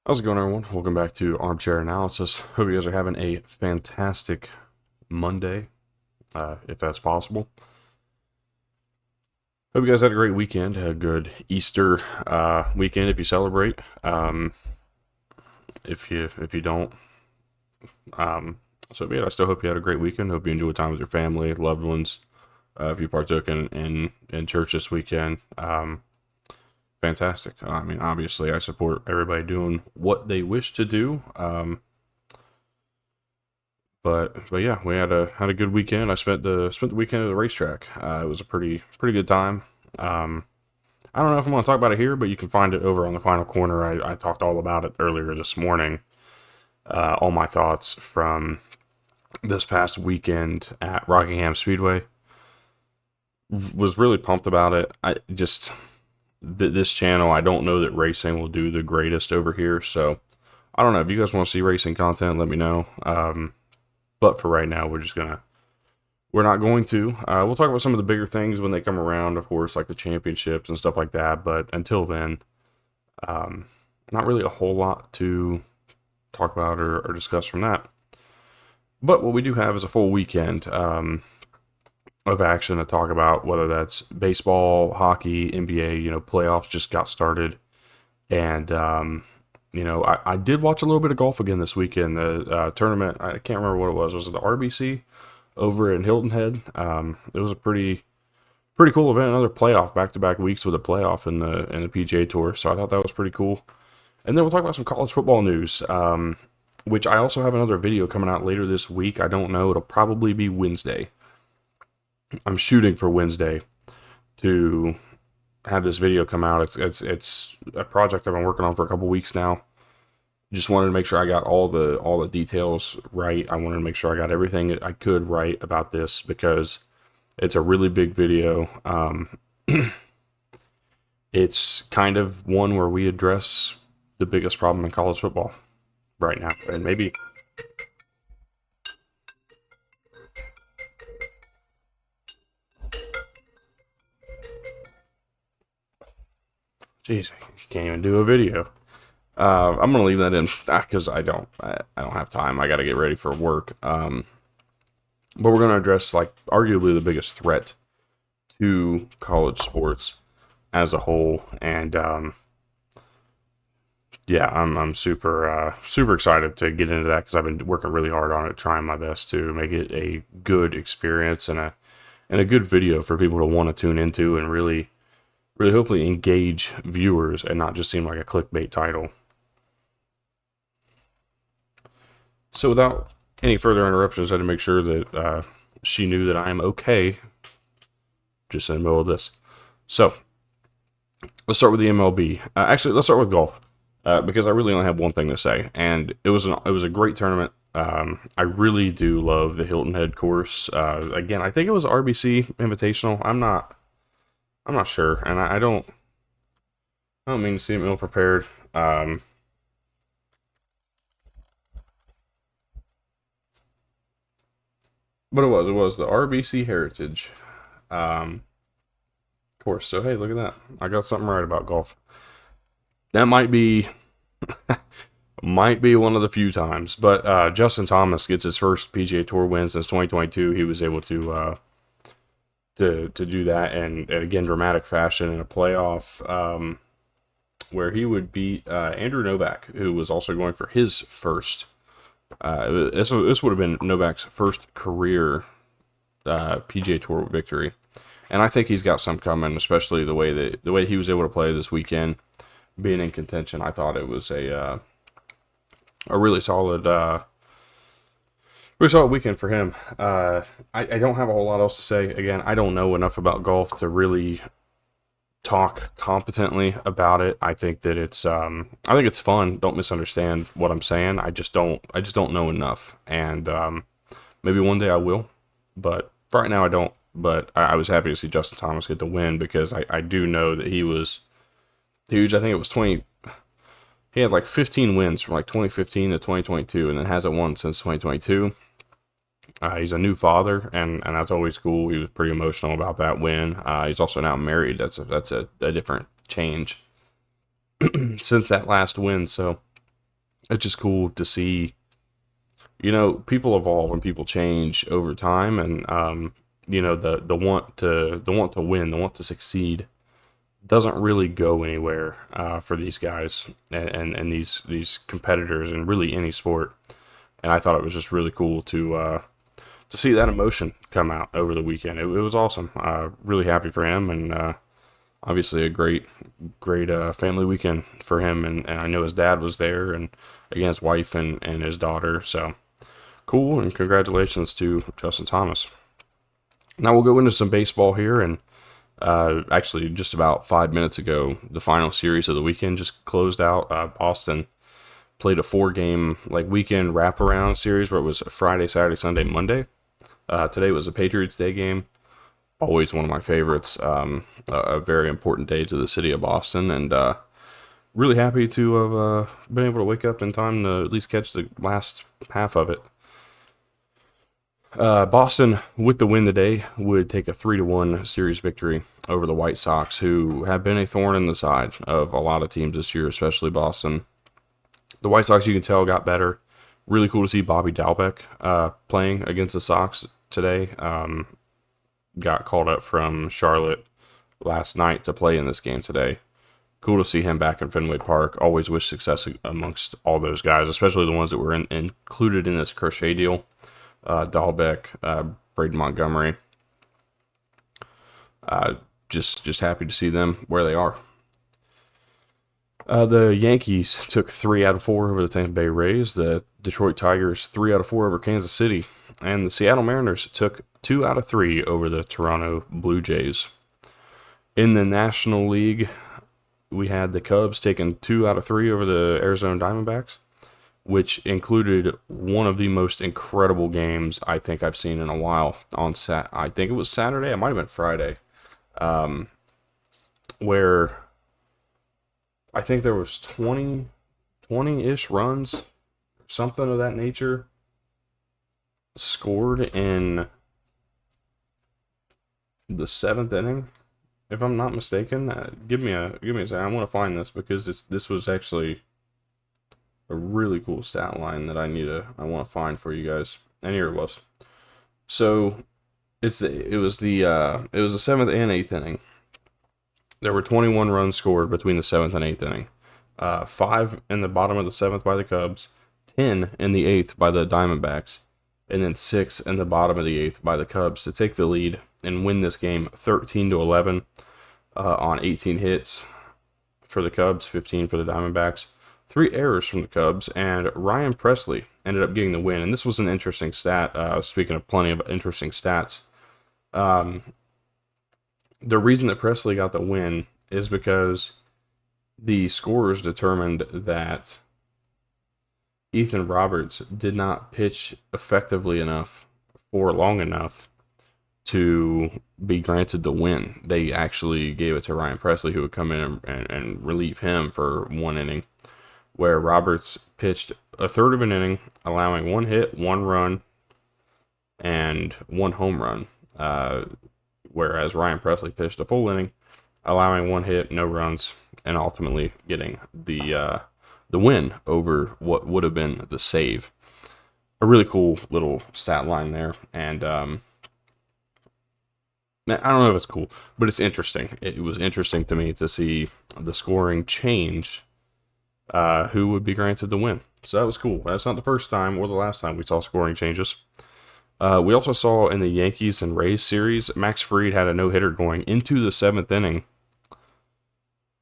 How's it going, everyone? Welcome back to Armchair Analysis. Hope you guys are having a fantastic Monday, if that's possible. Hope you guys had a great weekend, had a good Easter weekend if you celebrate. If you don't, so yeah, I still hope you had a great weekend. Hope you enjoyed time with your family, loved ones. If you partook in church this weekend, fantastic. I mean, obviously, I support everybody doing what they wish to do. But yeah, we had a good weekend. I spent the weekend at the racetrack. It was a pretty good time. Um, I don't know if I'm going to talk about it here, but you can find it over on the final corner. I talked all about it earlier this morning. All my thoughts from this past weekend at Rockingham Speedway. Was really pumped about it. I just this channel. I don't know that racing will do the greatest over here, so I don't know. If you guys want to see racing content, let me know. But for right now, we're not going to. We'll talk about some of the bigger things when they come around, of course, like the championships and stuff like that. But until then, not really a whole lot to talk about or discuss from that. But what we do have is a full weekend of action to talk about, whether that's baseball, hockey, NBA. Playoffs just got started, and I did watch a little bit of golf again this weekend. The tournament, I can't remember what it was. Was it the RBC over in Hilton Head? It was a pretty cool event. Another playoff, back-to-back weeks with a playoff in the PGA Tour. So I thought that was pretty cool. And then we'll talk about some college football news, which I also have another video coming out later this week. I don't know. It'll probably be Wednesday. I'm shooting for Wednesday to have this video come out. It's a project I've been working on for a couple weeks now. Just wanted to make sure I got all the details right. I wanted to make sure I got everything I could right about this because it's a really big video. It's kind of one where we address the biggest problem in college football right now, and maybe. Jeez, you can't even do a video. I'm gonna leave that in because I don't have time. I got to get ready for work. But we're gonna address like arguably the biggest threat to college sports as a whole, and yeah, I'm super excited to get into that because I've been working really hard on it, trying my best to make it a good experience and a good video for people to want to tune into and really hopefully engage viewers and not just seem like a clickbait title. So without any further interruptions, I had to make sure that she knew that I am okay just in the middle of this. So let's start with the MLB. Actually, let's start with golf because I really only have one thing to say, and it was a great tournament. I really do love the Hilton Head course. Again, I think it was RBC Invitational. I'm not sure, and I don't mean to seem ill prepared. But it was the RBC Heritage course. So hey, look at that. I got something right about golf. That might be one of the few times. But Justin Thomas gets his first PGA Tour win since 2022. He was able to do that, and again, dramatic fashion in a playoff where he would beat Andrew Novak, who was also going for his first. This would have been Novak's first career PGA Tour victory, and I think he's got some coming, especially the way he was able to play this weekend, being in contention. I thought it was a really solid. Really solid weekend for him. I don't have a whole lot else to say. Again, I don't know enough about golf to really talk competently about it. I think that I think it's fun. Don't misunderstand what I'm saying. I just don't know enough, and maybe one day I will, but for right now I don't. But I was happy to see Justin Thomas get the win because I do know that he was huge. I think it was 20. He had like 15 wins from like 2015 to 2022, and then hasn't won since 2022. He's a new father, and that's always cool. He was pretty emotional about that win. He's also now married. That's a different change since that last win. So it's just cool to see, people evolve and people change over time, and the want to win, the want to succeed doesn't really go anywhere for these guys and these competitors in really any sport. And I thought it was just really cool to see that emotion come out over the weekend. It was awesome. Really happy for him, and obviously a great family weekend for him. And I know his dad was there, and again his wife and his daughter. So cool, and congratulations to Justin Thomas. Now we'll go into some baseball here, and actually just about 5 minutes ago, the final series of the weekend just closed out. Boston played a 4-game like weekend wraparound series where it was Friday, Saturday, Sunday, Monday. Today was a Patriots Day game. Always one of my favorites. A very important day to the city of Boston, and really happy to have been able to wake up in time to at least catch the last half of it. Boston, with the win today, would take a 3-1 series victory over the White Sox, who have been a thorn in the side of a lot of teams this year, especially Boston. The White Sox, you can tell, got better. Really cool to see Bobby Dalbec playing against the Sox today. Got called up from Charlotte last night to play in this game today. Cool to see him back in Fenway Park. Always wish success amongst all those guys, especially the ones that were included in this crochet deal. Dahlbeck, Braden Montgomery. Just happy to see them where they are. The Yankees took 3 out of 4 over the Tampa Bay Rays. The Detroit Tigers 3 out of 4 over Kansas City, and the Seattle Mariners took 2 out of 3 over the Toronto Blue Jays. In the National League, we had the Cubs taking 2 out of 3 over the Arizona Diamondbacks, which included one of the most incredible games I think I've seen in a while. I think it was Saturday. It might have been Friday, where I think there was 20-ish runs, something of that nature, scored in the 7th inning, if I'm not mistaken. Give me a second. I want to find this because this was actually a really cool stat line that I want to find for you guys. And here it was. So it was the 7th and 8th inning. There were 21 runs scored between the 7th and 8th inning. 5 in the bottom of the 7th by the Cubs, 10 in the 8th by the Diamondbacks, and then 6 in the bottom of the 8th by the Cubs to take the lead and win this game 13-11 on 18 hits for the Cubs, 15 for the Diamondbacks. 3 errors from the Cubs, and Ryan Presley ended up getting the win. And this was an interesting stat. Speaking of plenty of interesting stats, the reason that Presley got the win is because the scorers determined that Ethan Roberts did not pitch effectively enough for long enough to be granted the win. They actually gave it to Ryan Presley, who would come in and relieve him for 1 inning, where Roberts pitched a third of an inning, allowing 1 hit, 1 run, and 1 home run. Whereas Ryan Presley pitched a full inning, allowing 1 hit, no runs, and ultimately getting the win over what would have been the save. A really cool little stat line there, and I don't know if it's cool, but it's interesting. It was interesting to me to see the scoring change, who would be granted the win. So that was cool. That's not the first time or the last time we saw scoring changes. We also saw in the Yankees and Rays series, Max Fried had a no-hitter going into the 7th inning,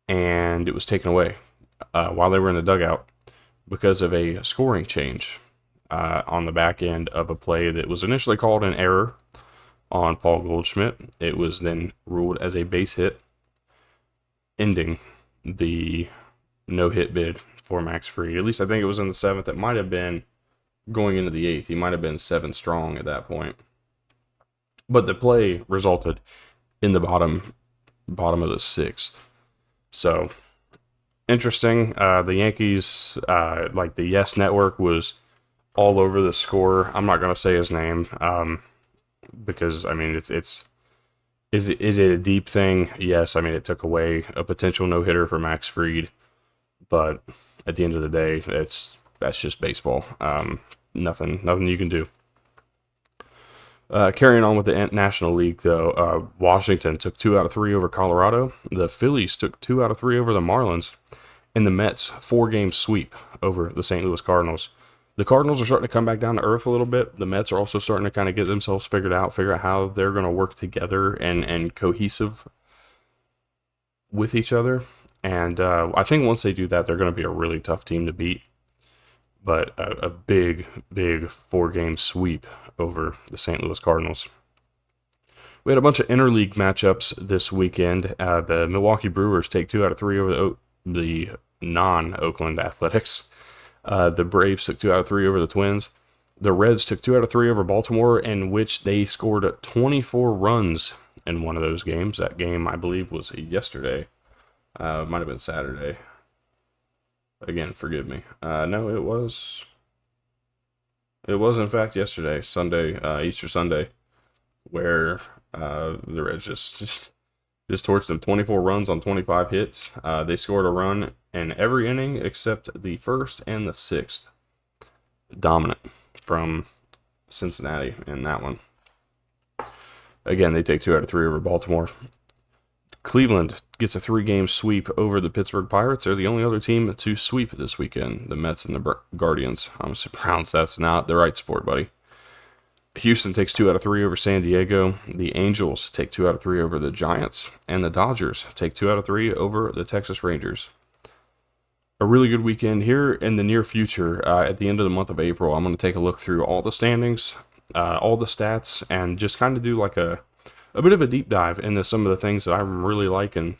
and it was taken away while they were in the dugout because of a scoring change on the back end of a play that was initially called an error on Paul Goldschmidt. It was then ruled as a base hit, ending the no-hit bid for Max Fried. At least I think it was in the 7th. It might have been going into the 8th. He might have been 7 strong at that point. But the play resulted in the bottom of the 6th. So, interesting. The Yankees, like the Yes Network, was all over the score. I'm not going to say his name, because, I mean, is it a deep thing? Yes, I mean, it took away a potential no-hitter for Max Fried. But at the end of the day, it's that's just baseball. Nothing you can do. Carrying on with the National League, though, Washington took 2 out of 3 over Colorado. The Phillies took 2 out of 3 over the Marlins. And the Mets, 4-game sweep over the St. Louis Cardinals. The Cardinals are starting to come back down to earth a little bit. The Mets are also starting to kind of get themselves figure out how they're going to work together and cohesive with each other. And I think once they do that, they're going to be a really tough team to beat. But a big 4-game sweep over the St. Louis Cardinals. We had a bunch of interleague matchups this weekend. The Milwaukee Brewers take 2 out of 3 over the non-Oakland Athletics. The Braves took 2 out of 3 over the Twins. The Reds took 2 out of 3 over Baltimore, in which they scored 24 runs in one of those games. That game, I believe, was yesterday. Might have been Saturday. Again, forgive me. No, it was. It was, in fact, yesterday, Sunday, Easter Sunday, where the Reds just torched them. 24 runs on 25 hits. They scored a run in every inning except the first and the sixth. Dominant from Cincinnati in that one. Again, they take 2 out of 3 over Baltimore. Cleveland gets a 3-game sweep over the Pittsburgh Pirates. They're the only other team to sweep this weekend. The Mets and the Guardians. I'm surprised that's not the right sport, buddy. Houston takes 2 out of 3 over San Diego. The Angels take 2 out of 3 over the Giants. And the Dodgers take 2 out of 3 over the Texas Rangers. A really good weekend here in the near future. At the end of the month of April, I'm going to take a look through all the standings, all the stats, and just kind of do like a bit of a deep dive into some of the things that I'm really liking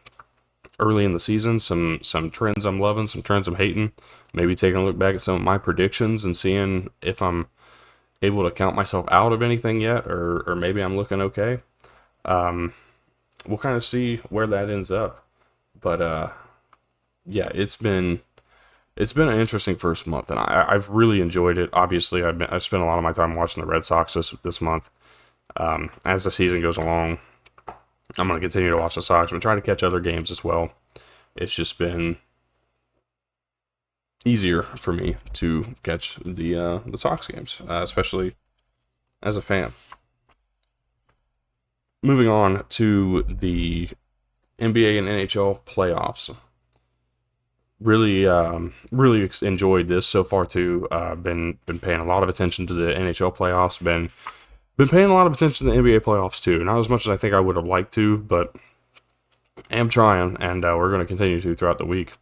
early in the season. Some trends I'm loving, some trends I'm hating. Maybe taking a look back at some of my predictions and seeing if I'm able to count myself out of anything yet, or maybe I'm looking okay. We'll kind of see where that ends up. But yeah, it's been an interesting first month, and I've really enjoyed it. Obviously, I've spent a lot of my time watching the Red Sox this month. As the season goes along, I'm going to continue to watch the Sox, but try to catch other games as well. It's just been easier for me to catch the Sox games, especially as a fan. Moving on to the NBA and NHL playoffs. Really enjoyed this so far too. Been paying a lot of attention to the NHL playoffs. Been paying a lot of attention to the NBA playoffs too. Not as much as I think I would have liked to, but am trying, and we're going to continue to throughout the week.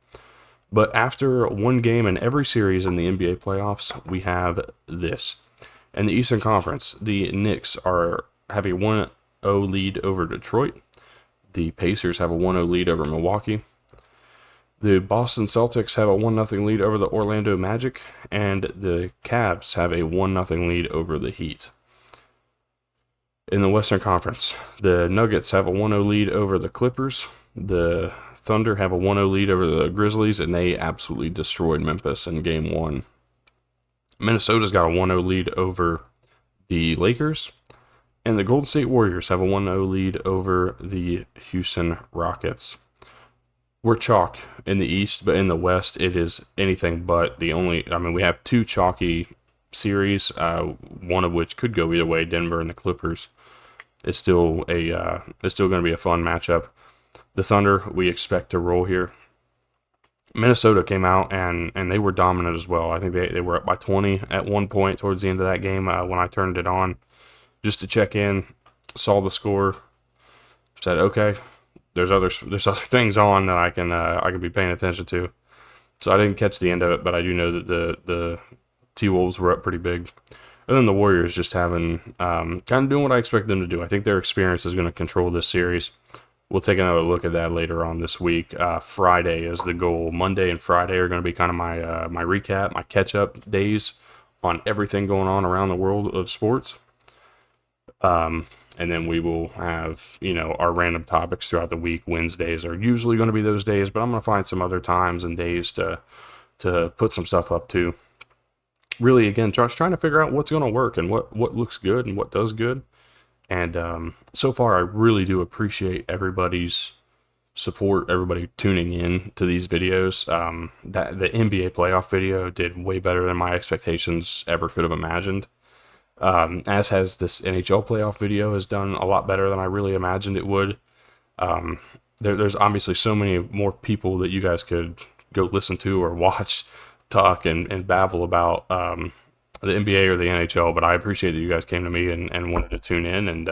But after one game in every series in the NBA playoffs, we have this. In the Eastern Conference, the Knicks have a 1-0 lead over Detroit. The Pacers have a 1-0 lead over Milwaukee. The Boston Celtics have a 1-0 lead over the Orlando Magic, and the Cavs have a 1-0 lead over the Heat. In the Western Conference, the Nuggets have a 1-0 lead over the Clippers. The Thunder have a 1-0 lead over the Grizzlies, and they absolutely destroyed Memphis in Game 1. Minnesota's got a 1-0 lead over the Lakers, and the Golden State Warriors have a 1-0 lead over the Houston Rockets. We're chalk in the East, but in the West, it is anything but. We have two chalky series, one of which could go either way. Denver and the Clippers is still going to be a fun matchup. The Thunder, we expect to roll here. Minnesota came out and they were dominant as well. I think they were up by 20 at one point towards the end of that game when I turned it on just to check in, saw the score, said, okay, there's other things on that I can be paying attention to. So I didn't catch the end of it, but I do know that the T-Wolves were up pretty big. And then the Warriors just having kind of doing what I expect them to do. I think their experience is going to control this series. We'll take another look at that later on this week. Friday is the goal. Monday and Friday are going to be kind of my recap, my catch-up days on everything going on around the world of sports. And then we will have, our random topics throughout the week. Wednesdays are usually going to be those days, but I'm going to find some other times and days to put some stuff up too. Really, again, just trying to figure out what's going to work and what looks good and what does good. And so far, I really do appreciate everybody's support everybody tuning in to these videos. That the NBA playoff video did way better than my expectations ever could have imagined. As has this NHL playoff video has done a lot better than I really imagined it would. There's obviously so many more people that you guys could go listen to or watch talk and babble about the NBA or the NHL, but I appreciate that you guys came to me and wanted to tune in, and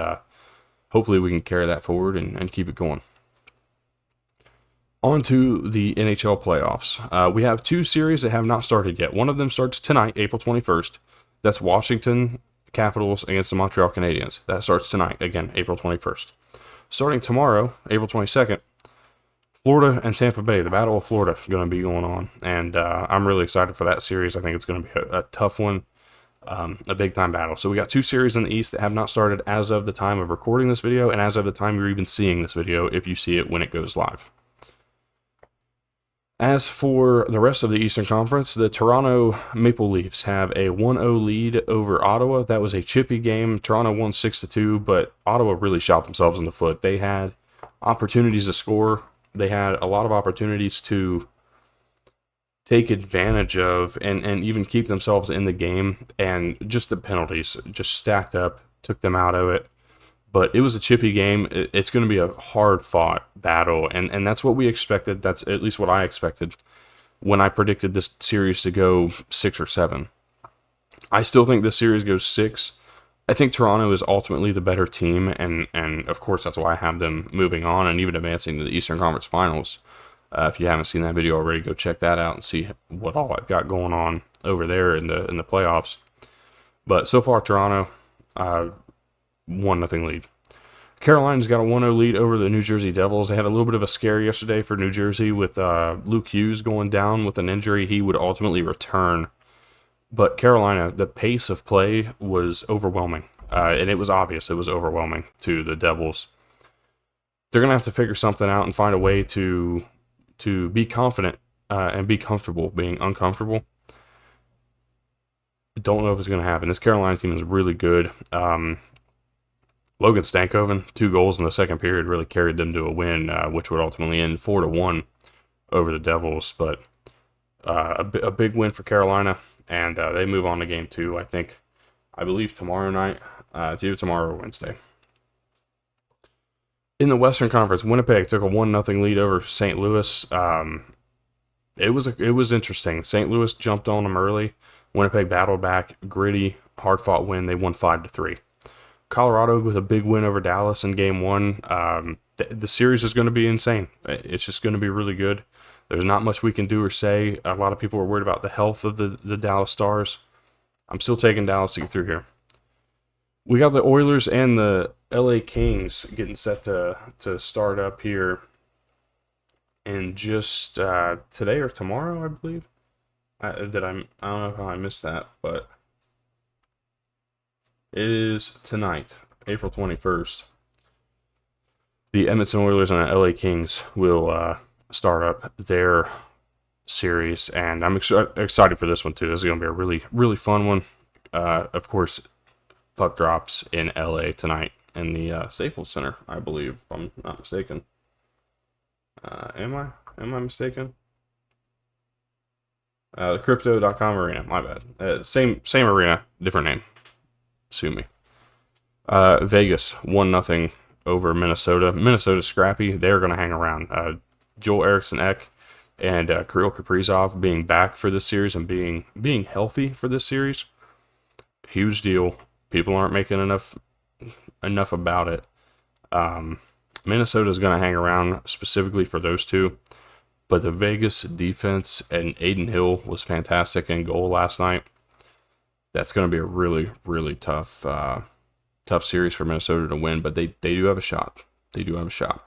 hopefully we can carry that forward and keep it going. On to the NHL playoffs. We have two series that have not started yet. One of them starts tonight, April 21st. That's Washington Capitals against the Montreal Canadiens. That starts tonight, again, April 21st. Starting tomorrow, April 22nd, Florida and Tampa Bay, the Battle of Florida, going to be going on. And I'm really excited for that series. I think it's going to be a tough one, a big-time battle. So we got two series in the East that have not started as of the time of recording this video and as of the time you're even seeing this video if you see it when it goes live. As for the rest of the Eastern Conference, the Toronto Maple Leafs have a 1-0 lead over Ottawa. That was a chippy game. Toronto won 6-2, but Ottawa really shot themselves in the foot. They had opportunities to score. They had a lot of opportunities to take advantage of and even keep themselves in the game, and just the penalties just stacked up, took them out of it. But it was a chippy game. It's going to be a hard-fought battle, and that's what we expected. That's at least what I expected when I predicted this series to go 6 or 7. I still think this series goes 6. I think Toronto is ultimately the better team, and of course that's why I have them moving on and even advancing to the Eastern Conference Finals. If you haven't seen that video already, go check that out and see what all I've got going on over there in the playoffs. But so far, Toronto 1-0 lead. Carolina's got a 1-0 lead over the New Jersey Devils. They had a little bit of a scare yesterday for New Jersey with Luke Hughes going down with an injury. He would ultimately return. But Carolina, the pace of play was overwhelming. And it was obvious it was overwhelming to the Devils. They're going to have to figure something out and find a way to be confident and be comfortable being uncomfortable. Don't know if it's going to happen. This Carolina team is really good. Logan Stankoven, 2 goals in the second period, really carried them to a win, which would ultimately end 4-1 over the Devils. But a big win for Carolina, and they move on to Game 2, I believe tomorrow night. It's either tomorrow or Wednesday. In the Western Conference, Winnipeg took a 1-0 lead over St. Louis. It was interesting. St. Louis jumped on them early. Winnipeg battled back, gritty, hard-fought win. They won 5-3. Colorado with a big win over Dallas in Game 1. The series is going to be insane. It's just going to be really good. There's not much we can do or say. A lot of people are worried about the health of the Dallas Stars. I'm still taking Dallas to get through here. We got the Oilers and the LA Kings getting set to start up here in just today or tomorrow, I believe. I don't know how I missed that, but it is tonight, April 21st. The Edmonton Oilers and the LA Kings will start up their series, and I'm excited for this one too. This is going to be a really, really fun one. Of course, puck drops in LA tonight in the Staples Center, I believe, if I'm not mistaken. Am I mistaken? The Crypto.com arena, my bad. Same arena, different name. Sue me. Vegas 1-0 over Minnesota. Minnesota's scrappy. They're going to hang around. Joel Eriksson Ek and Kirill Kaprizov being back for this series and being healthy for this series, huge deal. People aren't making enough about it. Minnesota's going to hang around specifically for those two. But the Vegas defense and Aiden Hill was fantastic in goal last night. That's going to be a really, really tough series for Minnesota to win, but they do have a shot. They do have a shot.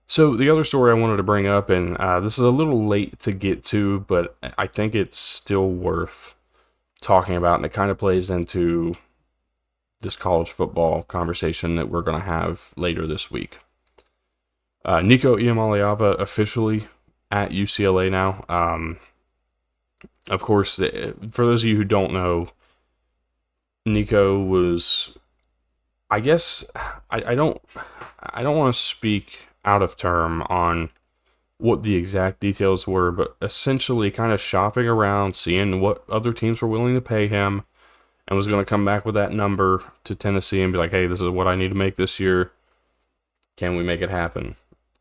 So the other story I wanted to bring up, and this is a little late to get to, but I think it's still worth talking about, and it kind of plays into this college football conversation that we're going to have later this week. Nico Iamaleava officially at UCLA now. Of course, for those of you who don't know, Nico was, I guess, I don't want to speak out of term on what the exact details were, but essentially kind of shopping around, seeing what other teams were willing to pay him, and was going to come back with that number to Tennessee and be like, hey, this is what I need to make this year. Can we make it happen?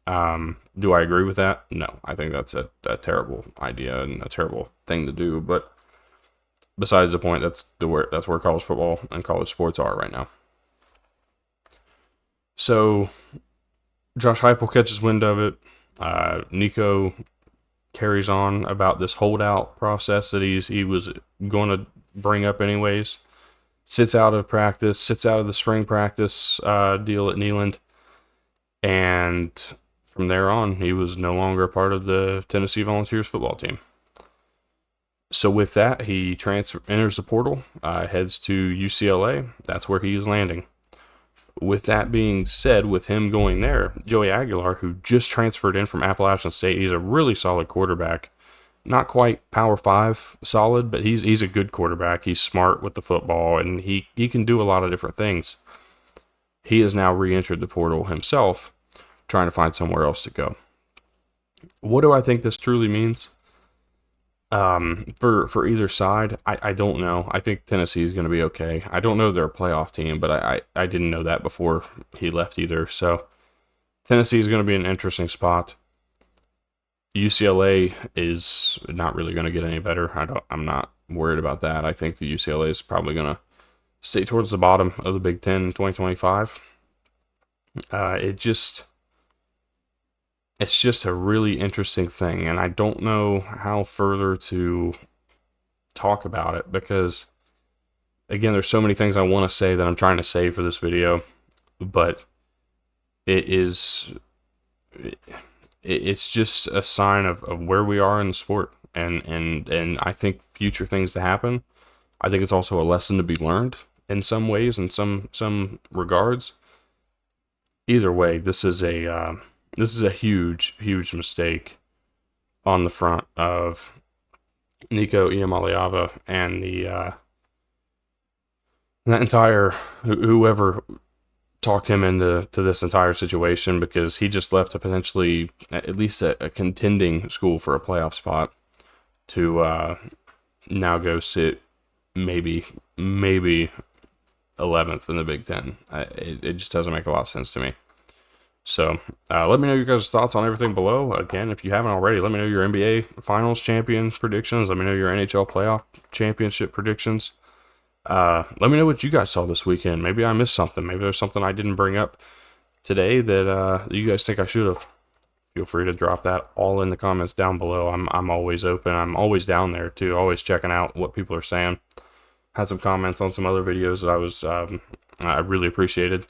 Do I agree with that? No. I think that's a terrible idea and a terrible thing to do. But besides the point, that's where college football and college sports are right now. So Josh Heupel catches wind of it. Nico carries on about this holdout process that he was going to bring up anyways. Sits out of practice, sits out of the spring practice deal at Neyland. And from there on, he was no longer a part of the Tennessee Volunteers football team. So with that, he enters the portal, heads to UCLA. That's where he is landing. With that being said, with him going there, Joey Aguilar, who just transferred in from Appalachian State, he's a really solid quarterback. Not quite Power 5 solid, but he's a good quarterback. He's smart with the football, and he can do a lot of different things. He has now re-entered the portal himself, trying to find somewhere else to go. What do I think this truly means? For either side, I don't know. I think Tennessee is going to be okay. I don't know they're a playoff team, but I didn't know that before he left either. So Tennessee is going to be an interesting spot. UCLA is not really going to get any better. I'm not worried about that. I think the UCLA is probably going to stay towards the bottom of the Big Ten in 2025. It's just a really interesting thing, and I don't know how further to talk about it because, again, there's so many things I want to say that I'm trying to save for this video, but it's just a sign of where we are in the sport, and I think future things to happen. I think it's also a lesson to be learned in some ways, in some regards. Either way, this is a huge mistake on the front of Nico Iamaleava and that entire whoever talked him into this entire situation, because he just left a potentially at least a contending school for a playoff spot to now go sit maybe 11th in the Big Ten. It just doesn't make a lot of sense to me. So let me know your guys' thoughts on everything below. Again, if you haven't already, let me know your NBA Finals champion predictions. Let me know your NHL playoff championship predictions. Let me know what you guys saw this weekend. Maybe I missed something. Maybe there's something I didn't bring up today that you guys think I should have. Feel free to drop that all in the comments down below. I'm always open. I'm always down there too. Always checking out what people are saying. Had some comments on some other videos that I really appreciated.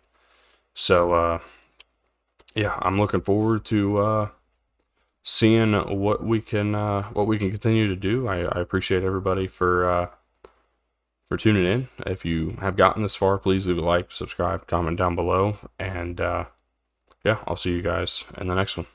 So yeah, I'm looking forward to seeing what we can continue to do. I appreciate everybody for tuning in. If you have gotten this far, please leave a like, subscribe, comment down below, and yeah, I'll see you guys in the next one.